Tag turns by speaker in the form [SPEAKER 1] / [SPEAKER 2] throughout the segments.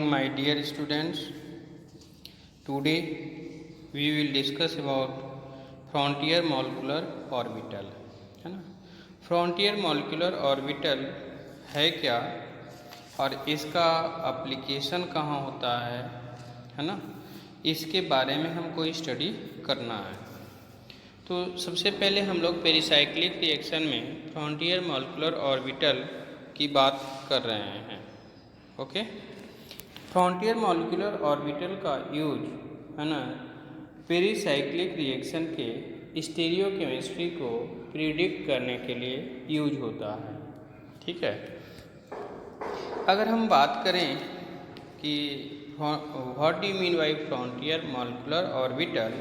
[SPEAKER 1] my dear students. Today we will discuss about frontier molecular orbital, है ना। Frontier molecular orbital है क्या और इसका एप्लीकेशन कहाँ होता है ना, इसके बारे में हमको स्टडी करना है। तो सबसे पहले हम लोग पेरिसाइक्लिक रिएक्शन में फ्रंटियर मॉलिक्यूलर ऑर्बिटल की बात कर रहे हैं। ओके, फ्रंटियर मॉलिक्यूलर ऑर्बिटल का यूज है ना पेरिसाइक्लिक रिएक्शन के स्टीरियोकेमिस्ट्री को प्रिडिक्ट करने के लिए यूज होता है। ठीक है, अगर हम बात करें कि what do you mean by frontier molecular orbital,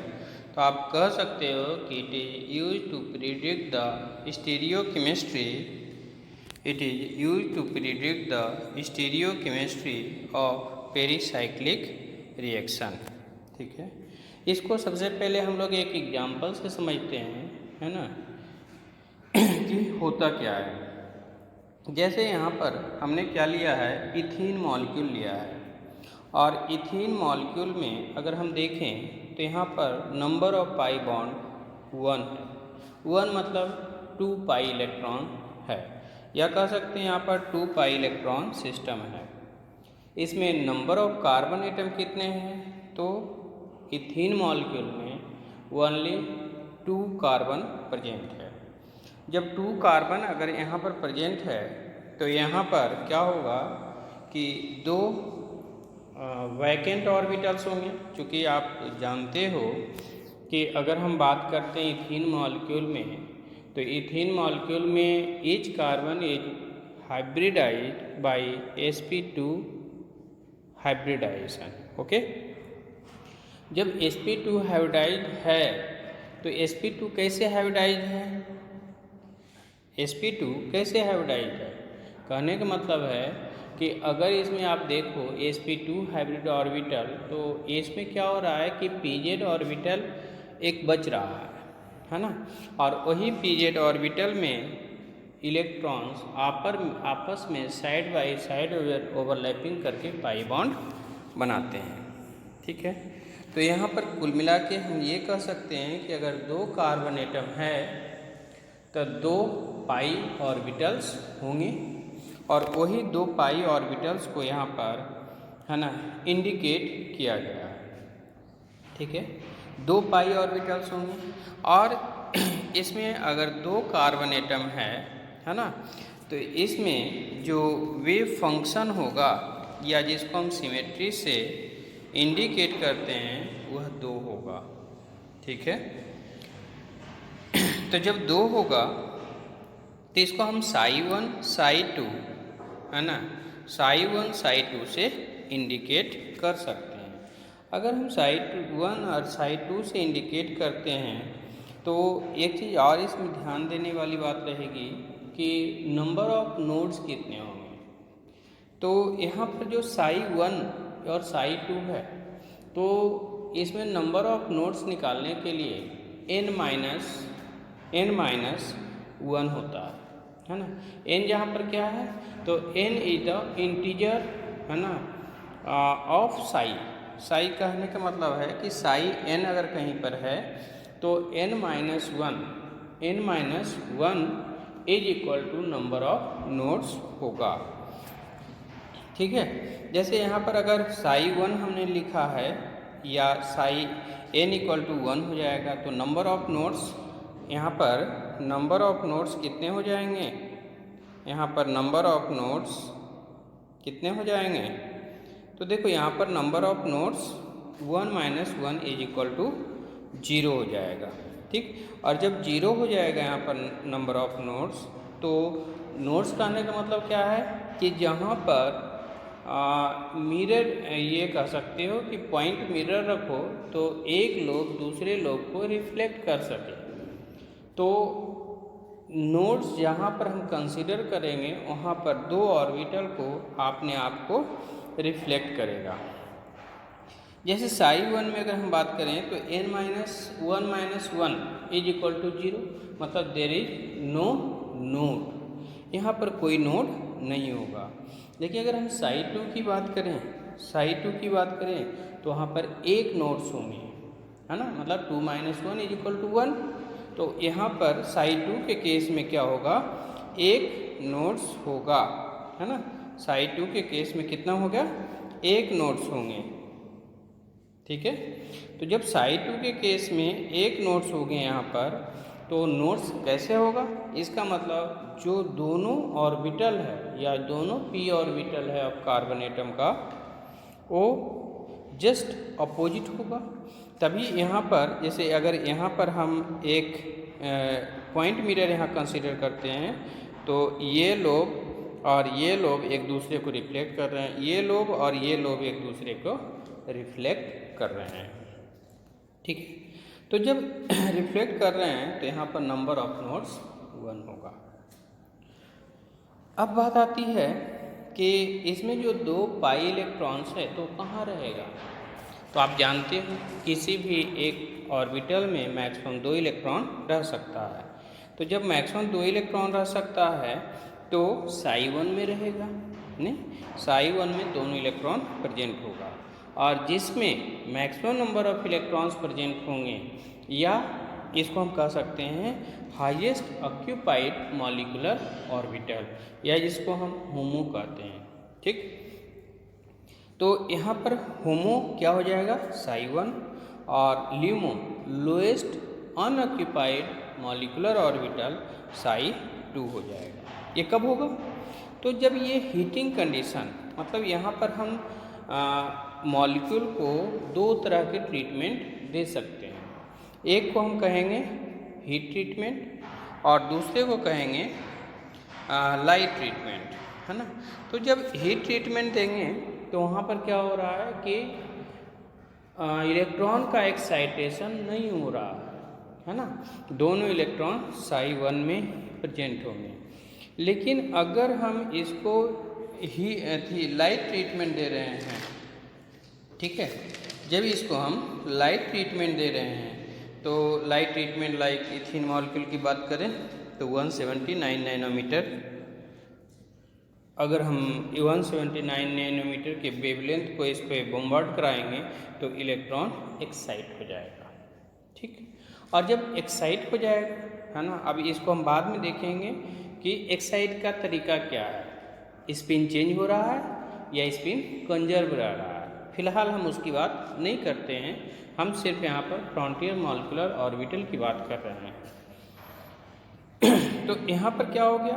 [SPEAKER 1] तो आप कह सकते हो कि it is use to predict the stereochemistry, it is use to predict the stereochemistry of pericyclic reaction. ठीक है, इसको सबसे पहले हम लोग एक एग्जाम्पल से समझते हैं, है ना, कि होता क्या है। जैसे यहाँ पर हमने क्या लिया है, इथीन मॉलिक्यूल लिया है, और इथीन मॉलिक्यूल में अगर हम देखें तो यहाँ पर नंबर ऑफ पाई बॉन्ड 1 मतलब 2 पाई इलेक्ट्रॉन है, या कह सकते हैं यहाँ पर 2 पाई इलेक्ट्रॉन सिस्टम है। इसमें नंबर ऑफ कार्बन एटम कितने हैं, तो इथीन मॉलिक्यूल में ओनली 2 कार्बन प्रेजेंट है। जब 2 कार्बन अगर यहाँ पर प्रेजेंट है तो यहाँ पर क्या होगा कि 2 वैकेंट ऑर्बिटल्स होंगे। चूँकि आप जानते हो कि अगर हम बात करते हैं इथीन मॉलिक्यूल में, तो इथीन मॉलिक्यूल में each carbon is hybridised by sp2 hybridisation. Okay, जब sp2 हाइब्रिडाइज है तो sp2 कैसे हाइब्रिडाइज है, sp2 कैसे हाइब्रिडाइज है, कहने का मतलब है कि अगर इसमें आप देखो sp2 हाइब्रिड ऑर्बिटल, तो इसमें क्या हो रहा है कि pz ऑर्बिटल एक बच रहा है ना, और वही pz ऑर्बिटल में इलेक्ट्रॉन्स आपस में साइड बाय साइड ओवरलैपिंग करके पाई बॉन्ड बनाते हैं। ठीक है, तो यहाँ पर कुल मिला के हम ये कह सकते हैं कि अगर 2 कार्बन एटम है तो 2 पाई ऑर्बिटल्स होंगे, और वही 2 पाई ऑर्बिटल्स को यहाँ पर है ना इंडिकेट किया गया है। ठीक है, 2 पाई ऑर्बिटल्स होंगे, और इसमें अगर 2 कार्बन एटम है ना, तो इसमें जो वेव फंक्शन होगा या जिसको हम सिमेट्री से इंडिकेट करते हैं वह 2 होगा। ठीक है, तो जब 2 होगा तो इसको हम psi1 psi2 है ना, psi1 psi2 से इंडिकेट कर सकते हैं। अगर हम psi1 और psi2 से इंडिकेट करते हैं तो एक चीज़ और इसमें ध्यान देने वाली बात रहेगी कि नंबर ऑफ नोड्स कितने होंगे। तो यहाँ पर जो psi1 और psi2 है, तो इसमें नंबर ऑफ नोड्स निकालने के लिए n माइनस 1 होता है ना। n जहाँ पर क्या है, तो n इज द इंटीजर है ना ऑफ साई कहने का मतलब है कि साई n अगर कहीं पर है तो n minus one is equal to number of nodes होगा। ठीक है, जैसे यहाँ पर अगर psi1 हमने लिखा है या psi n इक्वल टू 1 हो जाएगा, तो नंबर ऑफ नोड्स यहाँ पर नंबर ऑफ नोड्स कितने हो जाएंगे, यहाँ पर नंबर ऑफ नोड्स कितने हो जाएंगे, तो देखो यहाँ पर number of nodes 1 minus 1 is equal to 0 हो जाएगा। ठीक, और जब 0 हो जाएगा यहाँ पर नंबर ऑफ नोड्स, तो नोड्स कहने का मतलब क्या है कि जहाँ पर मिरर, ये कह सकते हो कि पॉइंट मिरर रखो तो एक लोब दूसरे लोब को रिफ्लेक्ट कर सके। तो नोड्स जहाँ पर हम कंसीडर करेंगे वहाँ पर 2 ऑर्बिटल को अपने आप को रिफ्लेक्ट करेगा। जैसे psi1 में अगर हम बात करें तो n minus 1 is equal to 0, मतलब देयर इज नो नोड, यहाँ पर कोई नोड नहीं होगा। देखिए अगर हम psi2 की बात करें साई 2 की बात करें तो वहाँ पर एक नोड्स होंगे, है ना, मतलब 2 - 1 = 1। तो यहाँ पर साई 2 के केस में क्या होगा, एक नोड्स होगा, है ना। साई 2 के केस में कितना होगा, एक नोड्स होंगे, ठीक है। तो जब साई 2 के केस में एक नोड्स हो गए यहाँ पर, तो नोड्स कैसे होगा, इसका मतलब जो दोनों ऑर्बिटल है या दोनों p ऑर्बिटल है ऑफ कार्बन एटम का, वो जस्ट अपोजिट होगा। तभी यहाँ पर जैसे अगर यहाँ पर हम एक पॉइंट मिरर यहाँ कंसीडर करते हैं, तो ये लोब और ये लोब एक दूसरे को रिफ्लेक्ट कर रहे हैं, ये लोब और ये लोब एक दूसरे को रिफ्लेक्ट कर रहे हैं, ठीक है। तो जब रिफ्लेक्ट कर रहे हैं तो यहाँ पर नंबर ऑफ नोड्स 1 होगा। अब बात आती है कि इसमें जो 2 पाई इलेक्ट्रॉन्स है तो कहाँ रहेगा। तो आप जानते हो किसी भी एक ऑर्बिटल में मैक्सिमम 2 इलेक्ट्रॉन रह सकता है। तो जब मैक्सिमम 2 इलेक्ट्रॉन रह सकता है तो साई 1 में रहेगा, नहीं, साई 1 में दोनों इलेक्ट्रॉन प्रेजेंट होगा। और जिसमें maximum number of electrons present होंगे, या इसको हम कह सकते हैं हाईएस्ट ऑक्यूपाइड मॉलिक्यूलर ऑर्बिटल, या जिसको हम होमो कहते हैं, ठीक। तो यहाँ पर होमो क्या हो जाएगा, साई 1, और LUMO lowest unoccupied molecular orbital Sai 2 हो जाएगा। ये कब होगा, तो जब ये हीटिंग कंडीशन, मतलब यहाँ पर हम मॉलिक्यूल को 2 तरह के ट्रीटमेंट दे सकते हैं। एक को हम कहेंगे हीट ट्रीटमेंट और दूसरे को कहेंगे लाइट ट्रीटमेंट, है ना। तो जब हीट ट्रीटमेंट देंगे तो वहाँ पर क्या हो रहा है कि इलेक्ट्रॉन का एक्साइटेशन नहीं हो रहा है ना, दोनों इलेक्ट्रॉन साई 1 में प्रेजेंट होंगे। लेकिन अगर हम इसको ही लाइट ट्रीटमेंट दे रहे हैं, ठीक है, जब इसको हम लाइट ट्रीटमेंट दे रहे हैं, तो लाइट ट्रीटमेंट लाइक इथिन मॉलिक्यूल की बात करें तो 179 नैनोमीटर, अगर हम 179 नैनोमीटर के वेवलेंथ को इस पर बॉम्बार्ड कराएंगे तो इलेक्ट्रॉन एक्साइट हो जाएगा, ठीक। और जब एक्साइट हो जाएगा, है ना, अब इसको हम बाद में देखेंगे कि एक्साइट का तरीका क्या है, स्पिन चेंज हो रहा है या स्पिन कंजर्व रह रहा है। फिलहाल हम उसकी बात नहीं करते हैं, हम सिर्फ यहाँ पर फ्रंटियर मॉलिक्यूलर ऑर्बिटल की बात कर रहे हैं। तो यहाँ पर क्या हो गया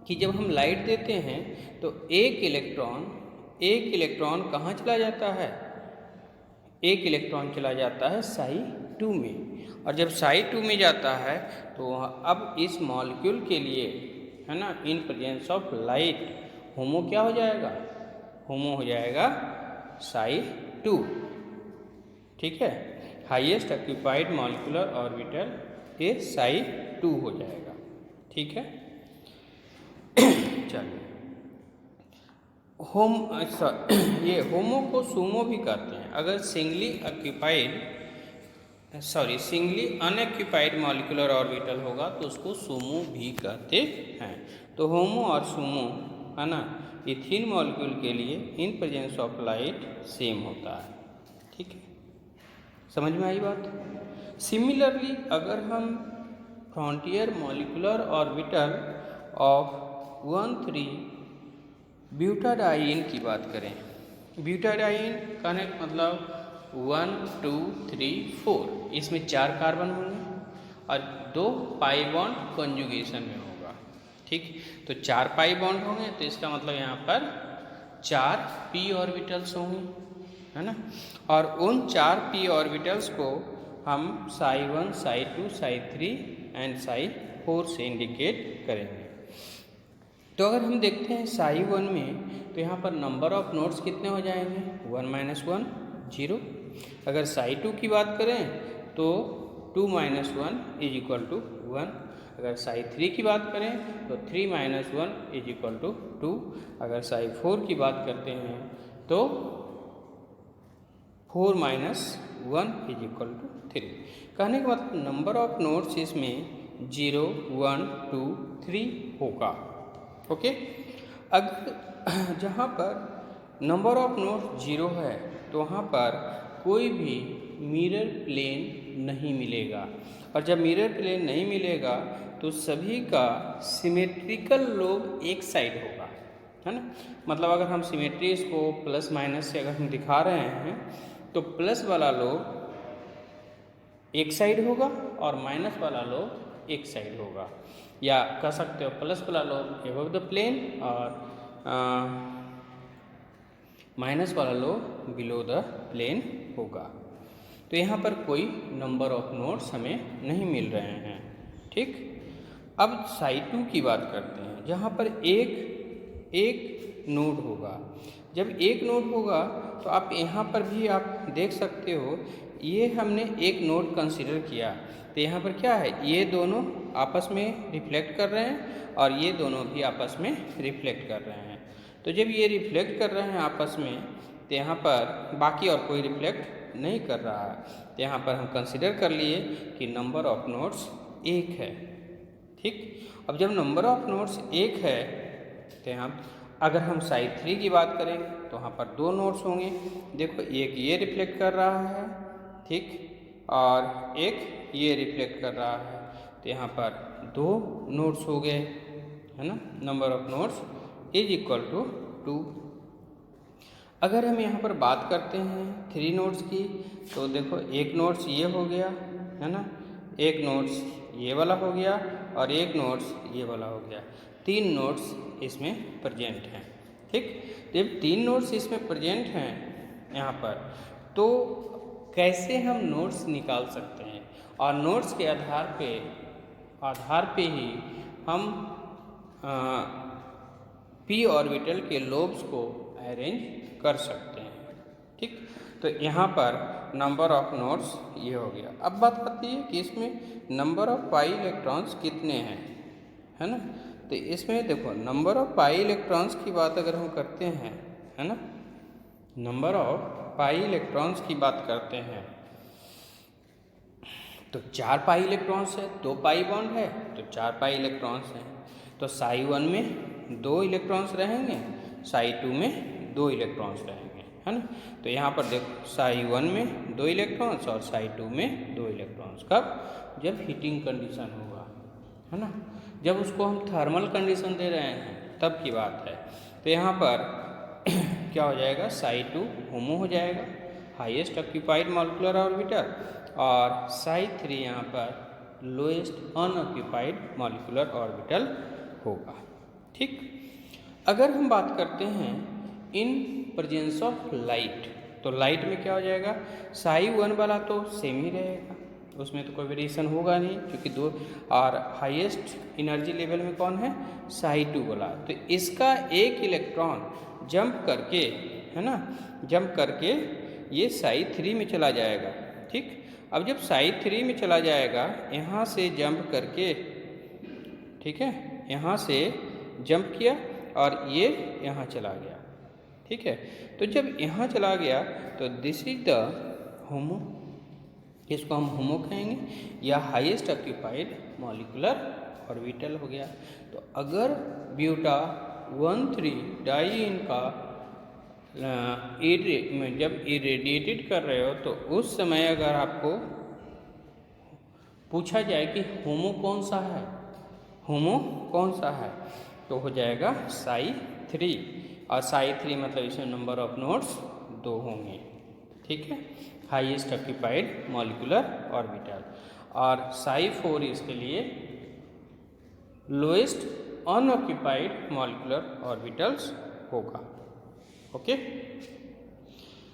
[SPEAKER 1] कि जब हम लाइट देते हैं तो एक इलेक्ट्रॉन कहाँ चला जाता है, एक इलेक्ट्रॉन चला जाता है साई 2 में। और जब साई 2 में जाता है तो अब इस मॉलिक्यूल के लिए, है ना, इन प्रेजेंस ऑफ लाइट होमो क्या हो जाएगा, होमो हो जाएगा साई 2, ठीक है। हाईएस्ट ऑक्यूपाइड मॉलिक्यूलर ऑर्बिटल ये साई 2 हो जाएगा, ठीक है। चलिए, ये होमो को सुमो भी कहते हैं। अगर सिंगली अनऑक्यूपाइड मॉलिक्यूलर ऑर्बिटल होगा तो उसको सुमो भी कहते हैं। तो होमो और सुमो, है ना, इथिन मॉलिक्यूल के लिए in presence of light same होता है, ठीक है। समझ में आई बात। सिमिलरली अगर हम frontier molecular orbital of 1,3 butadiene की बात करें, ब्यूटाडाइन कहने का मतलब 1 2 3 4, इसमें 4 कार्बन होंगे और 2 पाई बॉन्ड कॉन्जुगेशन में होगा, ठीक। तो 4 पाई बॉन्ड होंगे तो इसका मतलब यहाँ पर 4 p ऑर्बिटल्स होंगे, है ना। और उन 4 p ऑर्बिटल्स को हम साई 1 साई 2 साई 3 एंड साई 4 से इंडिकेट करेंगे। तो अगर हम देखते हैं साई 1 में तो यहाँ पर नंबर ऑफ नोड्स कितने हो जाएंगे, 1 - 1 0। अगर साई 2 की बात करें तो 2 - 1 = 1। अगर साई 3 की बात करें तो 3 - 1 = 2। अगर साई 4 की बात करते हैं तो 4 - 1 = 3। कहने का मतलब नंबर ऑफ नोड्स इसमें 0 1 2 3 होगा, ओके। अगर जहाँ पर नंबर ऑफ नोड्स 0 है तो वहाँ पर कोई भी मिरर प्लेन नहीं मिलेगा, और जब मिरर प्लेन नहीं मिलेगा तो सभी का सिमेट्रिकल लोब एक साइड होगा, है ना। मतलब अगर हम सिमेट्री इसको प्लस माइनस से अगर हम दिखा रहे हैं तो प्लस वाला लोब एक साइड होगा और माइनस वाला लोब एक साइड होगा, या कह सकते हो प्लस वाला लोब एबव द प्लेन और माइनस वाला लोब बिलो द प्लेन होगा। तो यहाँ पर कोई नंबर ऑफ नोड्स हमें नहीं मिल रहे हैं, ठीक। अब साइड 2 की बात करते हैं, जहाँ पर एक नोड होगा। जब एक नोड होगा तो आप यहाँ पर भी आप देख सकते हो, ये हमने एक नोड कंसीडर किया तो यहाँ पर क्या है, ये दोनों आपस में रिफ्लेक्ट कर रहे हैं और ये दोनों भी आपस में रिफ्लेक्ट कर रहे हैं। तो जब ये रिफ्लेक्ट कर रहे हैं आपस में तो यहाँ पर बाकी और कोई रिफ्लेक्ट नहीं कर रहा है, तो यहाँ पर हम कंसीडर कर लिए कि नंबर ऑफ नोड्स 1 है, ठीक। अब जब नंबर ऑफ नोड्स 1 है तो यहाँ अगर हम साइड 3 की बात करें तो वहाँ पर 2 नोड्स होंगे। देखो एक ये रिफ्लेक्ट कर रहा है, ठीक, और एक ये रिफ्लेक्ट कर रहा है, तो यहाँ पर 2 नोड्स हो गए, है ना। Number of nodes is equal to 2। अगर हम यहाँ पर बात करते हैं 3 नोड्स की तो देखो एक नोड्स ये हो गया, है ना, एक नोड्स ये वाला हो गया और एक नोड्स ये वाला हो गया। 3 नोड्स इसमें प्रेजेंट हैं, ठीक। जब 3 नोड्स इसमें प्रेजेंट हैं यहाँ पर, तो कैसे हम नोड्स निकाल सकते हैं, और नोड्स के आधार पे ही हम पी ऑर्बिटल के लोब्स को अरेंज कर सकते हैं, ठीक। तो यहाँ पर नंबर ऑफ नोड्स ये हो गया। अब बात आती है कि इसमें नंबर ऑफ पाई इलेक्ट्रॉन्स कितने हैं, है ना। तो इसमें देखो नंबर ऑफ पाई इलेक्ट्रॉन्स की बात अगर हम करते हैं, है ना, नंबर ऑफ पाई इलेक्ट्रॉन्स की बात करते हैं तो 4 पाई इलेक्ट्रॉन्स है, 2 पाई बॉन्ड है तो 4 पाई इलेक्ट्रॉन्स हैं। तो साई 1 में 2 इलेक्ट्रॉन्स रहेंगे, साई 2 में 2 इलेक्ट्रॉन्स रहेंगे, है ना। तो यहाँ पर देखो साई 1 में 2 इलेक्ट्रॉन्स और साई 2 में 2 इलेक्ट्रॉन्स। कब? जब हीटिंग कंडीशन होगा, है ना, जब उसको हम थर्मल कंडीशन दे रहे हैं तब की बात है। तो यहाँ पर क्या हो जाएगा, साई 2 होमो हो जाएगा, हाईएस्ट ऑक्यूपाइड मॉलिक्यूलर ऑर्बिटल, और साई 3 यहाँ पर लोएस्ट अनऑक्यूपाइड मॉलिक्यूलर ऑर्बिटल होगा, ठीक। अगर हम बात करते हैं इन प्रेजेंस ऑफ लाइट, तो लाइट में क्या हो जाएगा, साई 1 वाला तो सेम ही रहेगा, उसमें तो कोई वेरिएशन होगा नहीं, क्योंकि 2 और हाईएस्ट एनर्जी लेवल में कौन है, साई 2 वाला। तो इसका एक इलेक्ट्रॉन जंप करके, है ना, जंप करके ये साई 3 में चला जाएगा, ठीक। अब जब साई 3 में चला जाएगा यहाँ से जंप करके, ठीक है, यहाँ से जंप किया और ये यहाँ चला गया, ठीक है। तो जब यहाँ चला गया तो दिस इज द होमो, इसको हम होमो कहेंगे, या हाईएस्ट ऑक्यूपाइड मॉलिक्यूलर ऑर्बिटल हो गया। तो अगर ब्यूटा 1,3 डाइईन का जब इरेडिएटेड कर रहे हो तो उस समय अगर आपको पूछा जाए कि होमो कौन सा है, होमो कौन सा है, तो हो जाएगा साई 3, और साई 3 मतलब इसमें नंबर ऑफ नोड्स 2 होंगे, ठीक है, हाईएस्ट ऑक्यूपाइड मॉलिक्यूलर ऑर्बिटल, और साई 4 इसके लिए लोएस्ट अनऑक्यूपाइड मॉलिक्यूलर ऑर्बिटल्स होगा। ओके,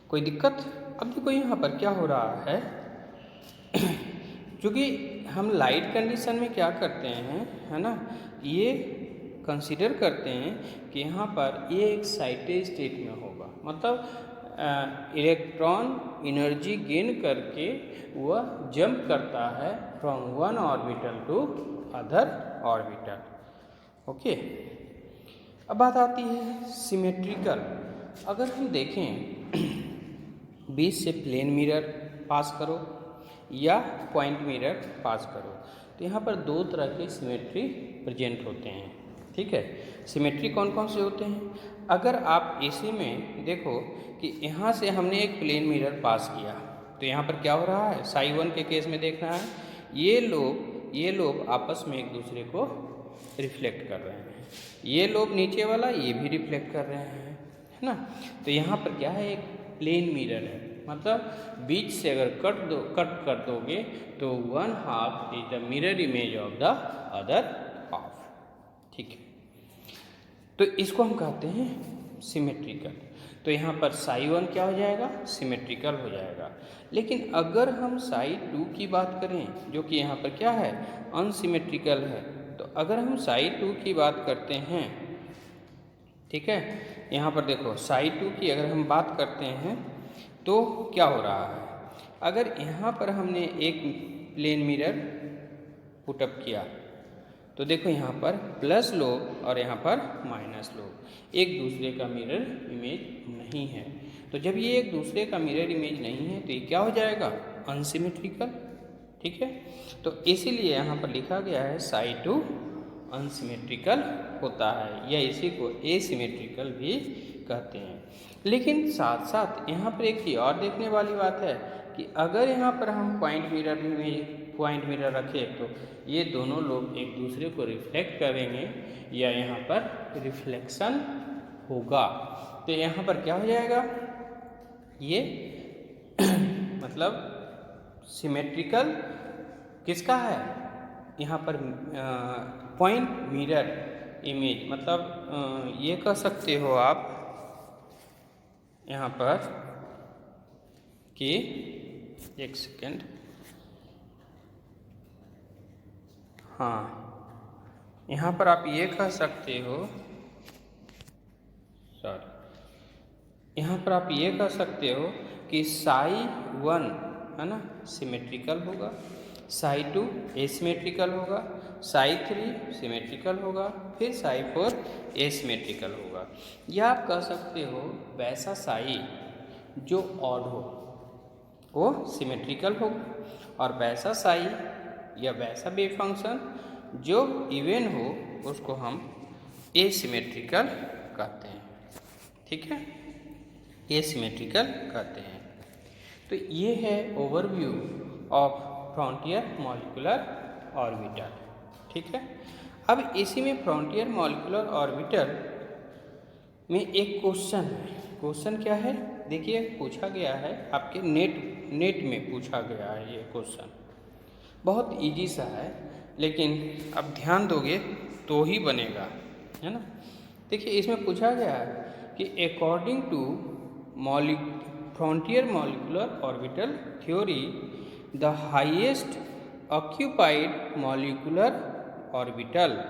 [SPEAKER 1] कोई दिक्कत? अब देखो यहाँ पर क्या हो रहा है क्योंकि हम लाइट कंडीशन में क्या करते हैं, है ना, ये कंसीडर करते हैं कि यहाँ पर ये एक एक्साइटेड स्टेट में होगा, मतलब इलेक्ट्रॉन एनर्जी गेन करके वह जंप करता है from one orbital to other orbital. Okay, अब बात आती है सिमेट्रिकल। अगर हम देखें बीच से प्लेन मिरर पास करो या पॉइंट मिरर पास करो, तो यहाँ पर 2 तरह के सिमेट्री प्रेजेंट होते हैं, ठीक है। सिमेट्री कौन कौन से होते हैं? अगर आप इसी में देखो कि यहाँ से हमने एक प्लेन मिरर पास किया तो यहाँ पर क्या हो रहा है, साई 1 के केस में देख रहा है, ये लोब आपस में एक दूसरे को रिफ्लेक्ट कर रहे हैं, ये लोब नीचे वाला ये भी रिफ्लेक्ट कर रहे हैं, है ना। तो यहाँ पर क्या है, एक प्लेन मिरर है, मतलब बीच से अगर कट कर दोगे तो 1/2 is the mirror image of the other half, ठीक है। तो इसको हम कहते हैं सिमेट्रिकल। तो यहाँ पर साई 1 क्या हो जाएगा, सिमेट्रिकल हो जाएगा। लेकिन अगर हम साई 2 की बात करें जो कि यहाँ पर क्या है, अनसिमेट्रिकल है, तो अगर हम साई 2 की बात करते हैं, ठीक है, यहाँ पर देखो साई 2 की अगर हम बात करते हैं तो क्या हो रहा है, अगर यहाँ पर हमने एक प्लेन मिरर पुटअप किया तो देखो यहाँ पर प्लस लोब और यहाँ पर माइनस लोब, एक दूसरे का मिरर इमेज नहीं है। तो जब ये एक दूसरे का मिरर इमेज नहीं है तो ये क्या हो जाएगा, अनसिमेट्रिकल, ठीक है। तो इसीलिए यहाँ पर लिखा गया है साई 2 अनसिमेट्रिकल होता है, या इसी को एसिमेट्रिकल भी कहते हैं। लेकिन साथ साथ यहाँ पर एक चीज़ और देखने वाली बात है कि अगर यहाँ पर हम पॉइंट मिरर रखें तो ये दोनों लोग एक दूसरे को रिफ्लेक्ट करेंगे या यहाँ पर रिफ्लेक्शन होगा। तो यहाँ पर क्या हो जाएगा, ये मतलब सिमेट्रिकल किसका है, यहाँ पर पॉइंट मिरर इमेज, मतलब ये कह सकते हो आप यहाँ पर कि एक सेकेंड, हाँ, यहाँ पर आप ये कह सकते हो, यहाँ पर आप ये कह सकते हो कि साई 1 है ना सिमेट्रिकल होगा, साई 2 एसिमेट्रिकल होगा, साई 3 सिमेट्रिकल होगा, फिर साई 4 एसिमेट्रिकल होगा। या आप कह सकते हो वैसा साई जो ऑड हो वो सिमेट्रिकल होगा, और वैसा साई या वैसा वेव फंक्शन जो इवन हो उसको हम एसिमेट्रिकल कहते हैं, ठीक है, एसिमेट्रिकल कहते हैं। तो ये है overview of frontier molecular orbital, ठीक है। अब इसी में फ्रंटियर मॉलिक्यूलर ऑर्बिटल में एक क्वेश्चन है। क्वेश्चन क्या है, देखिए पूछा गया है आपके नेट में पूछा गया है, ये क्वेश्चन बहुत इजी सा है, लेकिन अब ध्यान दोगे तो ही बनेगा, है ना। देखिए इसमें पूछा गया है कि according to frontier molecular orbital theory the highest occupied molecular orbital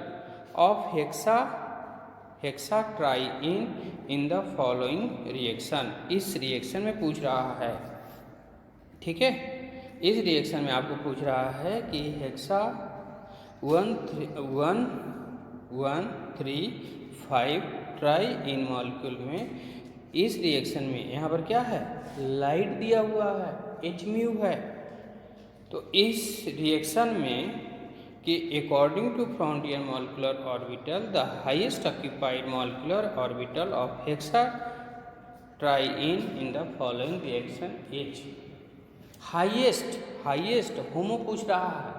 [SPEAKER 1] of hexa try in the following reaction, इस रिएक्शन में पूछ रहा है, ठीक है। इस रिएक्शन में आपको पूछ रहा है कि हेक्सा 1,3,5 ट्राई इन मॉलिक्यूल में, इस रिएक्शन में यहाँ पर क्या है, लाइट दिया हुआ है, H म्यू है। तो इस रिएक्शन में कि according to frontier molecular orbital the highest occupied molecular orbital of hexa try in the following reaction H, highest HOMO पूछ रहा है,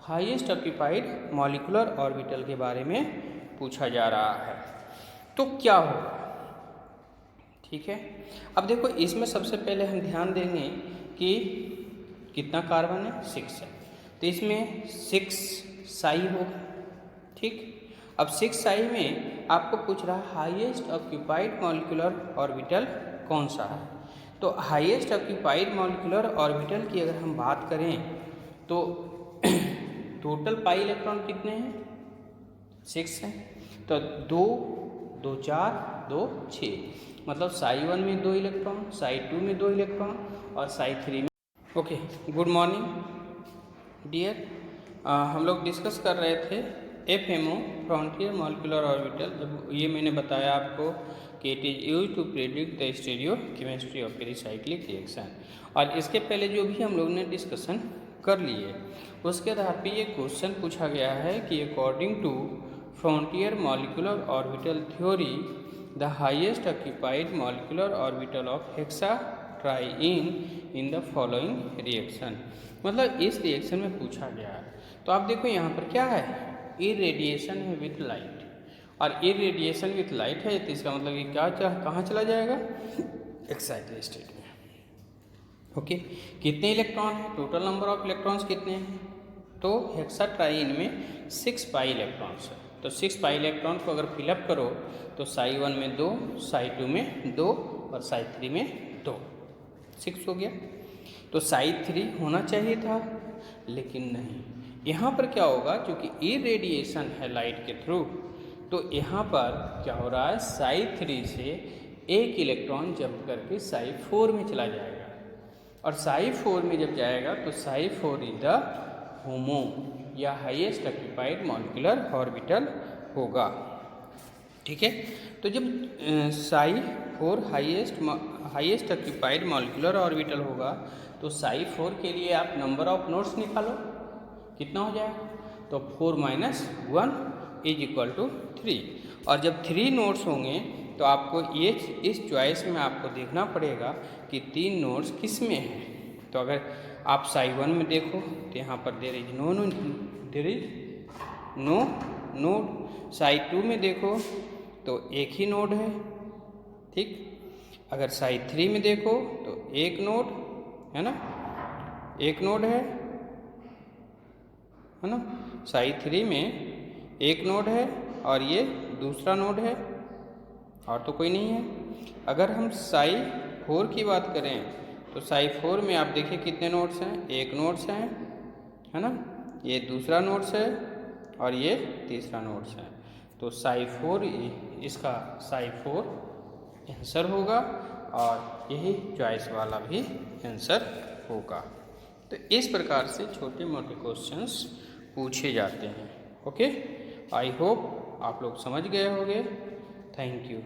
[SPEAKER 1] हाईएस्ट ऑक्यूपाइड मॉलिक्यूलर ऑर्बिटल के बारे में पूछा जा रहा है। तो क्या होगा, ठीक है। अब देखो इसमें सबसे पहले हम ध्यान देंगे कि कितना कार्बन है, 6 है, तो इसमें 6 साई होगा, ठीक। अब 6 साई में आपको पूछ रहा है हाईएस्ट ऑक्यूपाइड मॉलिक्यूलर ऑर्बिटल कौन सा है। तो हाईएस्ट ऑक्यूपाइड मॉलिक्यूलर ऑर्बिटल की अगर हम बात करें तो टोटल पाई इलेक्ट्रॉन कितने हैं, 6 हैं। तो 2, 2, 4, 2, 6, मतलब साई 1 में 2 इलेक्ट्रॉन, साई 2 में 2 इलेक्ट्रॉन और साई 3 में। Okay, good morning dear. हम लोग डिस्कस कर रहे थे FMO फ्रंटियर मॉलिक्यूलर ऑर्बिटल। जब ये मैंने बताया आपको कि it is use to predict the stereochemistry of pericyclic reaction, और इसके पहले जो भी हम लोग ने डिस्कशन कर लिए उसके आधार पे ये क्वेश्चन पूछा गया है कि according to frontier molecular orbital theory the highest occupied molecular orbital of hexatriene in the following reaction. मतलब इस रिएक्शन में पूछा गया है। तो आप देखो यहाँ पर क्या है, इरेडिएशन है विथ लाइट, और इरेडिएशन विथ लाइट है तो इसका मतलब ये क्या कहाँ चला जाएगा, एक्साइटेड स्टेट में। ओके, कितने इलेक्ट्रॉन है, टोटल नंबर ऑफ इलेक्ट्रॉन्स कितने हैं, तो हेक्साट्राईन में 6 पाई इलेक्ट्रॉन्स है। तो 6 पाई इलेक्ट्रॉन को अगर फिलअप करो तो साई 1 में 2, साई 2 में 2 और साई 3 में 2, 6 हो गया। तो साई 3 होना चाहिए था लेकिन नहीं। यहाँ पर क्या होगा, क्योंकि इरेडिएशन है लाइट के थ्रू, तो यहाँ पर क्या हो रहा है, साई 3 से एक इलेक्ट्रॉन जंप करके साई 4 में चला जाएगा, और साई 4 में जब जाएगा तो साई 4 इज द होमो या हाईएस्ट ऑक्यूपाइड मॉलिक्यूलर ऑर्बिटल होगा। ठीक है, तो जब Sai 4 highest occupied molecular orbital होगा तो साई 4 के लिए आप नंबर ऑफ नोड्स निकालो, कितना हो जाएगा, तो 4 - 1 = 3। और जब 3 नोड्स होंगे तो आपको ये इस चॉइस में आपको देखना पड़ेगा कि 3 नोड्स किस में हैं। तो अगर आप साई 1 में देखो तो यहाँ पर there is no node. Psi 2 में देखो तो एक ही नोड है। ठीक, अगर साई 3 में देखो तो एक नोड है ना, एक नोड है ना, साई 3 में एक नोड है और ये दूसरा नोड है और तो कोई नहीं है। अगर हम साई 4 की बात करें तो साई 4 में आप देखिए कितने नोड्स हैं, एक नोड्स हैं, है ना, ये दूसरा नोड्स है और ये तीसरा नोड्स है। तो साई 4, इसका साई 4 आंसर होगा और यही चॉइस वाला भी आंसर होगा। तो इस प्रकार से छोटे मोटे क्वेश्चंस पूछे जाते हैं। ओके, आई होप आप लोग समझ गए होंगे। Thank you.